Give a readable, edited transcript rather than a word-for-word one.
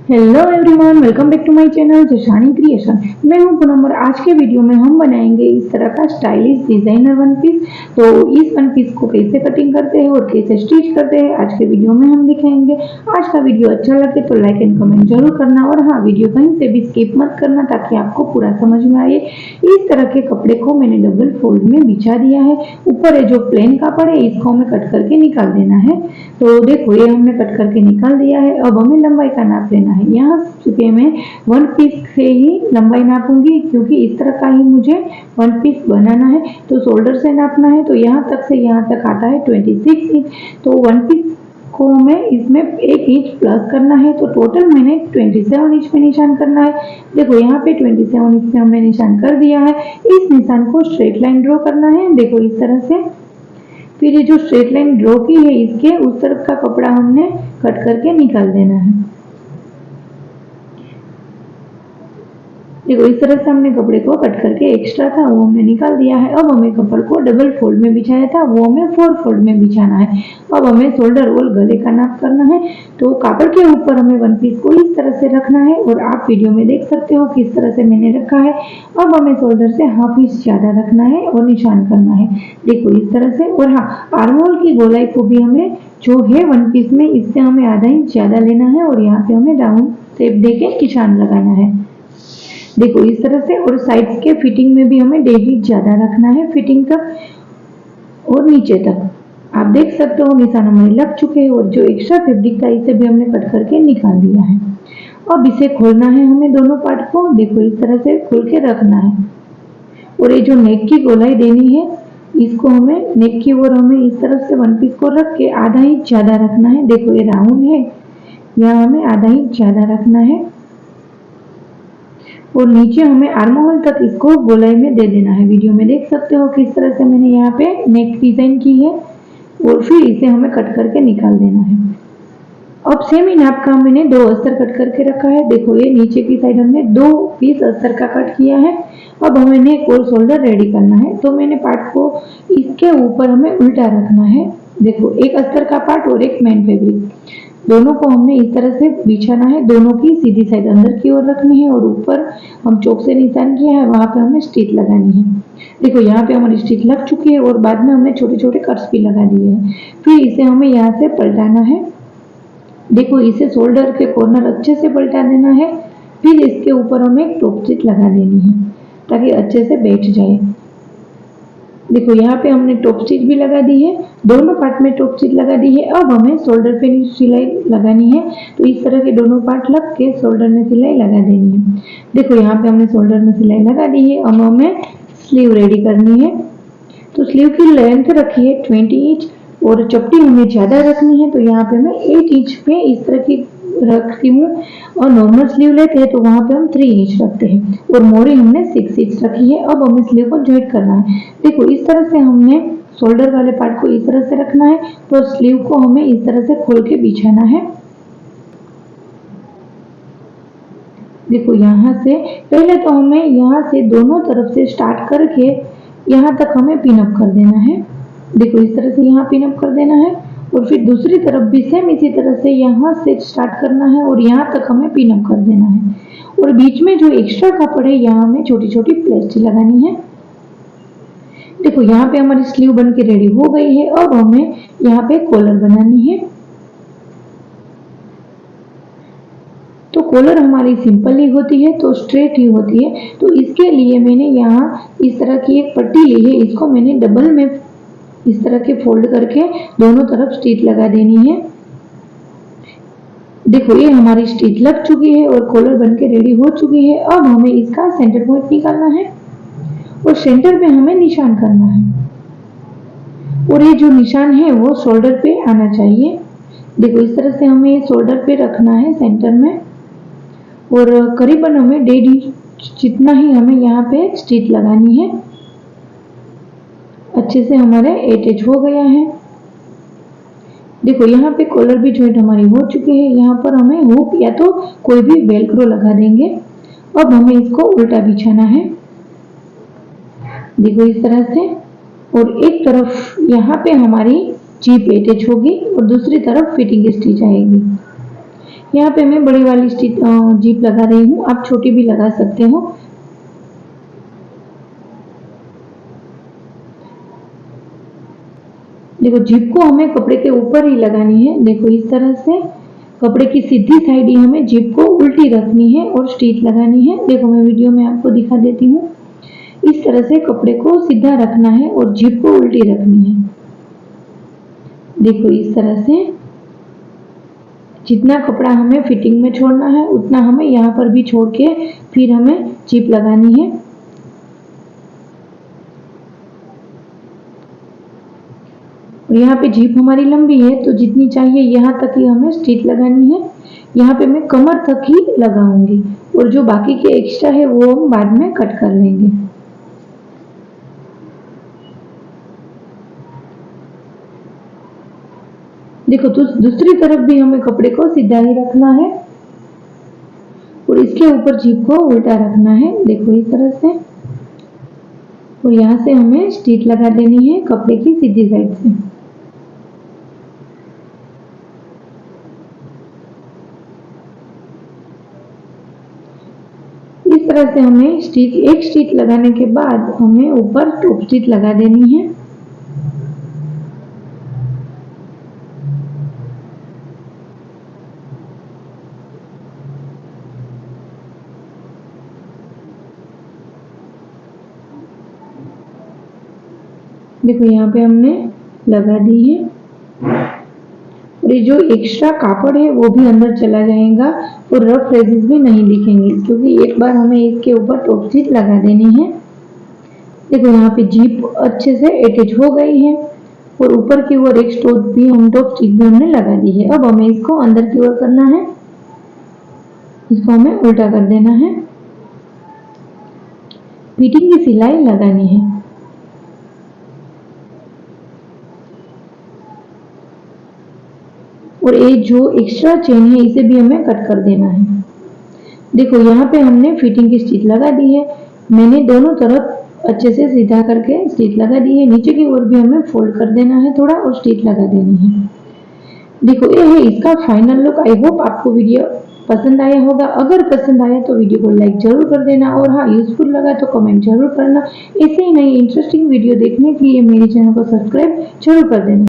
Hello everyone, welcome back to my channel Jashani creation. मैं हूं पूनम और आज के वीडियो में हम बनाएंगे इस तरह का स्टाइलिश डिजाइनर वन पीस। तो इस वन पीस को कैसे कटिंग करते हैं और कैसे स्टिच करते हैं आज के वीडियो में हम दिखाएंगे। आज का वीडियो अच्छा लगे तो लाइक एंड कमेंट जरूर करना और हाँ, वीडियो कहीं से भी स्किप मत करना ताकि आपको पूरा समझ में आए। इस तरह के कपड़े को मैंने डबल फोल्ड में बिछा दिया है। ऊपर है जो प्लेन कपड़ा है इसको हमें कट करके निकाल देना है। तो देखो ये हमने कट करके निकाल दिया है। अब हमें लंबाई का नाप लेना है। यहाँ चुके मैं वन पीस से ही लंबाई नापूंगी क्योंकि इस तरह का ही मुझे वन पीस बनाना है। तो शोल्डर से नापना है तो यहाँ तक से यहाँ तक आता है 26 इंच। तो वन पीस को हमें इसमें 1 इंच प्लस करना है। तो टोटल मैंने 27 इंच पे निशान करना है। देखो यहाँ पे 27 इंच पे हमने निशान कर दिया है। इस निशान को स्ट्रेट लाइन ड्रॉ करना है। देखो इस तरह से। फिर ये जो स्ट्रेट लाइन ड्रॉ की है इसके उस तरफ का कपड़ा हमने कट करके निकाल देना है। देखो इस तरह से हमने कपड़े को कट करके एक्स्ट्रा था वो हमने निकाल दिया है। अब हमें कपड़े को डबल फोल्ड में बिछाया था वो हमें 4 फोल्ड में बिछाना है। अब हमें शोल्डर और गले का नाप करना है। तो कापड़ के ऊपर हमें वन पीस को इस तरह से रखना है और आप वीडियो में देख सकते हो किस तरह से मैंने रखा है। अब हमें शोल्डर से हाफ इंच ज्यादा रखना है और निशान करना है। देखो इस तरह से। और हाँ, आर्म होल की गोलाई को भी हमें जो है वन पीस में इससे हमें आधा इंच ज्यादा लेना है और यहाँ पे हमें राउंड शेप देके निशान लगाना है। देखो इस तरह से। और साइड्स के फिटिंग में भी हमें 1.5 इंच ज्यादा रखना है फिटिंग तक और नीचे तक। आप देख सकते हो निशान हमारे लग चुके हैं और जो एक्स्ट्रा फैब्रिक था इसे भी हमने कट करके निकाल दिया है। अब इसे खोलना है हमें दोनों पार्ट को। देखो इस तरह से खोल के रखना है। और ये जो नेक की गोलाई देनी है इसको हमें नेक की ओर हमें इस तरफ से वन पीस को रख के आधा इंच ज्यादा रखना है। देखो ये राउंड है, यहाँ हमें आधा इंच ज्यादा रखना है और नीचे हमें आर्म होल तक इसको गोलाई में दे देना है। वीडियो में देख सकते हो किस तरह से मैंने यहाँ पे नेक डिजाइन की है और फिर इसे हमें कट करके निकाल देना है। अब सेम ही नाप का मैंने 2 अस्तर कट करके रखा है। देखो ये नीचे की साइड हमने 2 पीस अस्तर का कट किया है। अब हमें नेक और शोल्डर रेडी करना है। तो मैंने पार्ट को इसके ऊपर हमें उल्टा रखना है। देखो एक अस्तर का पार्ट और एक मेन फैब्रिक दोनों को हमने इस तरह से बिछाना है। दोनों की सीधी साइड अंदर की ओर रखनी है और ऊपर हम चौक से निशान किया है वहां पे हमें स्टिच लगानी है। देखो यहाँ पे हमारी स्टिच लग चुकी है और बाद में हमने छोटे छोटे कट्स भी लगा दिए हैं। फिर इसे हमें यहाँ से पलटाना है। देखो इसे शोल्डर के कॉर्नर अच्छे से पलटा देना है। फिर इसके ऊपर हमें एक टॉप स्टिच लगा देनी है ताकि अच्छे से बैठ जाए। देखो यहाँ पे हमने टॉप स्टिच भी लगा दी है। दोनों पार्ट में टॉप स्टिच लगा दी है। अब हमें शोल्डर पे सिलाई लगानी है। तो इस तरह के दोनों पार्ट लग के शोल्डर में सिलाई लगा देनी है। देखो यहाँ पे हमने शोल्डर में सिलाई लगा दी है। अब हमें स्लीव रेडी करनी है। तो स्लीव की लेंथ रखी है 20 इंच और चपटी हमें ज्यादा रखनी है। तो यहाँ पे मैं 8 इंच पे इस तरह की रखती हूँ और नॉर्मल स्लीव लेते हैं तो वहां पे हम 3 इंच रखते हैं और मोरी हमने 6 इंच रखी है। अब हमें स्लीव को ज्वाइंट करना है। देखो इस तरह से हमने शोल्डर वाले पार्ट को इस तरह से रखना है तो स्लीव को हमें इस तरह से खोल के बिछाना है। देखो यहाँ से पहले तो हमें यहाँ से दोनों तरफ से स्टार्ट करके यहाँ तक हमें पिनअप कर देना है। देखो इस तरह से यहाँ पिनअप कर देना है और फिर दूसरी तरफ भी सेम इसी तरह से यहाँ से स्टार्ट करना है और यहाँ तक हमें पिनअप कर देना है। और बीच में जो एक्स्ट्रा कपड़े है यहाँ हमें छोटी छोटी प्लेट्स लगानी है। देखो यहाँ पे हमारी स्लीव बन के रेडी हो गई है। अब हमें यहाँ पे कॉलर बनानी है। तो कॉलर हमारी सिंपल ही होती है तो स्ट्रेट ही होती है। तो इसके लिए मैंने यहाँ इस तरह की एक पट्टी ली है। इसको मैंने डबल में इस तरह के फोल्ड करके दोनों तरफ स्टिच लगा देनी है। देखो ये हमारी स्टिच लग चुकी है और कॉलर बन के रेडी हो चुकी है। अब हमें इसका सेंटर पॉइंट निकालना है और सेंटर पे हमें निशान करना है और ये जो निशान है वो शोल्डर पे आना चाहिए। देखो इस तरह से हमें शोल्डर पे रखना है सेंटर में और करीबन हमें 1.5 इंच जितना ही हमें यहाँ पे स्टिच लगानी है। अच्छे से हमारे अटैच हो गया है। देखो यहाँ पे कॉलर भी जॉइंट हमारी हो चुकी है। यहाँ पर हमें हुक या तो कोई भी वेलक्रो लगा देंगे। अब हमें इसको उल्टा बिछाना है। देखो इस तरह से। और एक तरफ यहाँ पे हमारी जीप अटैच होगी और दूसरी तरफ फिटिंग स्टिच आएगी। यहाँ पे मैं बड़ी वाली जीप लगा रही हूँ, आप छोटी भी लगा सकते हो। देखो जीप को हमें कपड़े के ऊपर ही लगानी है। देखो इस तरह से कपड़े की सीधी साइड ही हमें जीप को उल्टी रखनी है और स्टिच लगानी है। देखो मैं वीडियो में आपको दिखा देती हूँ। इस तरह से कपड़े को सीधा रखना है और जीप को उल्टी रखनी है। देखो इस तरह से जितना कपड़ा हमें फिटिंग में छोड़ना है उतना हमें यहाँ पर भी छोड़ के फिर हमें जीप लगानी है। और यहाँ पे जीप हमारी लंबी है तो जितनी चाहिए यहाँ तक ही हमें स्टिच लगानी है। यहाँ पे मैं कमर तक ही लगाऊंगी और जो बाकी के एक्स्ट्रा है वो हम बाद में कट कर लेंगे। देखो तो दूसरी तरफ भी हमें कपड़े को सीधा ही रखना है और इसके ऊपर जीप को उल्टा रखना है। देखो इस तरह से और यहाँ से हमें स्टिच लगा देनी है कपड़े की सीधी साइड से। इस तरह से हमें एक स्टिच लगाने के बाद हमें ऊपर टॉप स्टिच लगा देनी है। देखो यहाँ पे हमने लगा दी है और ये जो एक्स्ट्रा कापड़ है वो भी अंदर चला जाएगा और रफ एजेस भी नहीं दिखेंगे क्योंकि एक बार हमें इसके ऊपर टॉप स्टिच लगा देनी है। देखो यहाँ पे जीप अच्छे से अटैच हो गई है और ऊपर की ओर एक टॉप स्टिच भी हमने लगा दी है। अब हमें इसको अंदर की ओर करना है, इसको हमें उल्टा कर देना है, फिटिंग की सिलाई लगानी है। और ये जो एक्स्ट्रा चेन है इसे भी हमें कट कर देना है। देखो यहाँ पे हमने फिटिंग की स्टिच लगा दी है। मैंने दोनों तरफ अच्छे से सीधा करके स्टिच लगा दी है। नीचे की ओर भी हमें फोल्ड कर देना है थोड़ा और स्टिच लगा देनी है। देखो ये है इसका फाइनल लुक। आई होप आपको वीडियो पसंद आया होगा। अगर पसंद आया तो वीडियो को लाइक जरूर कर देना और हाँ यूजफुल लगा तो कमेंट जरूर करना। ऐसे ही नई इंटरेस्टिंग वीडियो देखने के लिए मेरे चैनल को सब्सक्राइब जरूर कर देना।